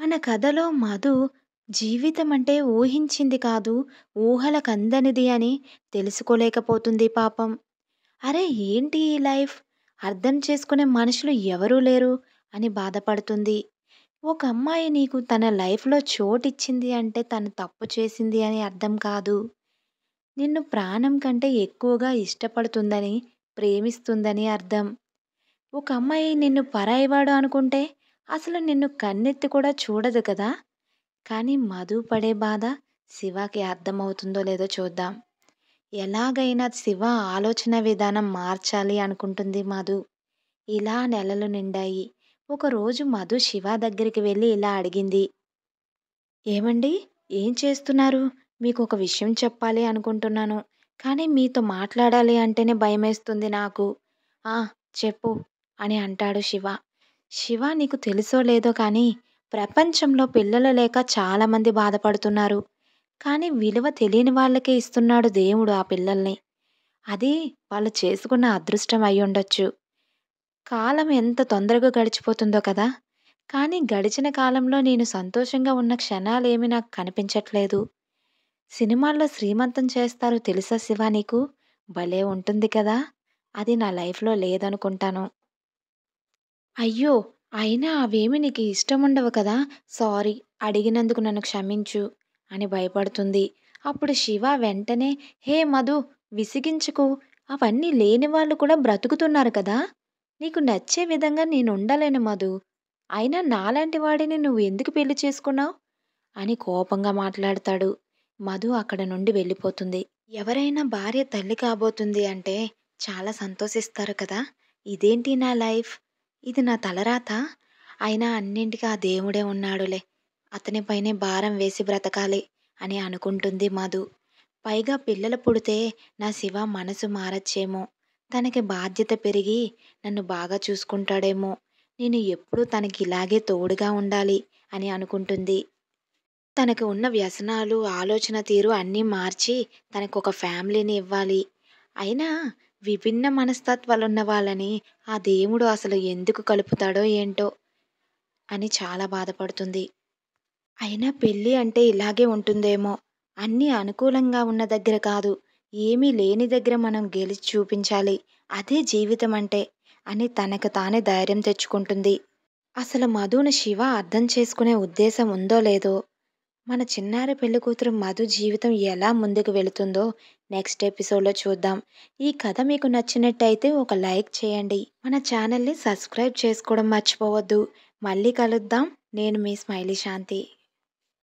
మన కథలో మధు జీవితం అంటే ఊహించింది కాదు, ఊహలకందనిది అని తెలుసుకోలేకపోతుంది పాపం. అరే ఏంటి ఈ లైఫ్? అర్థం చేసుకునే మనుషులు ఎవరూ లేరు అని బాధపడుతుంది. ఒక అమ్మాయి నీకు తన లైఫ్‌లో చోటిచ్చింది అంటే తను తప్పు చేసింది అని అర్థం కాదు. నిన్ను ప్రాణం కంటే ఎక్కువగా ఇష్టపడుతుందని, ప్రేమిస్తుందని అర్థం. ఒక అమ్మాయి నిన్ను పరాయివాడు అనుకుంటే అసలు నిన్ను కన్నెత్తి కూడా చూడదు కదా! కానీ మధు పడే బాధ శివకి అర్థమవుతుందో లేదో చూద్దాం. ఎలాగైనా శివ ఆలోచన విధానం మార్చాలి అనుకుంటుంది మధు. ఇలా నెలలు నిండాయి. ఒకరోజు మధు శివ దగ్గరికి వెళ్లి ఇలా అడిగింది. ఏమండి? ఏం చేస్తున్నారు? మీకొక విషయం చెప్పాలి అనుకుంటున్నాను. కానీ మీతో మాట్లాడాలి అంటేనే భయమేస్తుంది నాకు. ఆ! చెప్పు అని అంటాడు శివ. శివ నీకు తెలుసో లేదో కానీ ప్రపంచంలో పిల్లలు లేక చాలామంది బాధపడుతున్నారు. కానీ విలువ తెలియని వాళ్ళకే ఇస్తున్నాడు దేవుడు ఆ పిల్లల్ని. అది వాళ్ళు చేసుకున్న అదృష్టం అయ్యుండొచ్చు. కాలం ఎంత తొందరగా గడిచిపోతుందో కదా! కానీ గడిచిన కాలంలో నేను సంతోషంగా ఉన్న క్షణాలేమి నాకు కనిపించట్లేదు. సినిమాల్లో శ్రీమంతం చేస్తారు తెలుసా శివ నీకు? భలే ఉంటుంది కదా! అది నా లైఫ్‌లో లేదనుకుంటాను. అయ్యో! అయినా అవేమి నీకు ఇష్టముండవు కదా! సారీ అడిగినందుకు నన్ను క్షమించు అని భయపడుతుంది. అప్పుడు శివ వెంటనే హే మధు! విసిగించకు. అవన్నీ లేని వాళ్ళు కూడా బ్రతుకుతున్నారు కదా! నీకు నచ్చే విధంగా నేనుండలేను మధు. అయినా నాలాంటి వాడిని నువ్వెందుకు పెళ్లి చేసుకున్నావు? అని కోపంగా మాట్లాడతాడు. మధు అక్కడ నుండి వెళ్ళిపోతుంది. ఎవరైనా భార్య తల్లి కాబోతుంది అంటే చాలా సంతోషిస్తారు కదా! ఇదేంటి నా లైఫ్? ఇది నా తలరాత? అయినా అన్నింటికి ఆ దేవుడే ఉన్నాడులే. అతని పైనే భారం వేసి బ్రతకాలి అని అనుకుంటుంది మధు. పైగా పిల్లలు పుడితే నా శివ మనసు మారచ్చేమో. తనకి బాధ్యత పెరిగి నన్ను బాగా చూసుకుంటాడేమో. నేను ఎప్పుడూ తనకిలాగే తోడుగా ఉండాలి అని అనుకుంటుంది. తనకు ఉన్న వ్యసనాలు, ఆలోచన తీరు అన్నీ మార్చి తనకొక ఫ్యామిలీని ఇవ్వాలి. అయినా విభిన్న మనస్తత్వాలున్న వాళ్ళని ఆ దేవుడు అసలు ఎందుకు కలుపుతాడో ఏంటో అని చాలా బాధపడుతుంది. అయినా పెళ్లి అంటే ఇలాగే ఉంటుందేమో! అన్నీ అనుకూలంగా ఉన్న దగ్గర కాదు, ఏమీ లేని దగ్గర మనం గెలిచి చూపించాలి. అదే జీవితం అంటే అని తనకు తానే ధైర్యం తెచ్చుకుంటుంది. అసలు మధుని శివ అర్థం చేసుకునే ఉద్దేశం ఉందో లేదో మన చిన్నారి పెళ్ళికూతురు మధు జీవితం ఎలా ముందుకు వెళుతుందో నెక్స్ట్ ఎపిసోడ్లో చూద్దాం. ఈ కథ మీకు నచ్చినట్టయితే ఒక లైక్ చేయండి. మన ఛానల్ని సబ్స్క్రైబ్ చేసుకోవడం మర్చిపోవద్దు. మళ్ళీ కలుద్దాం. నేను మీ స్మైలీ శాంతి.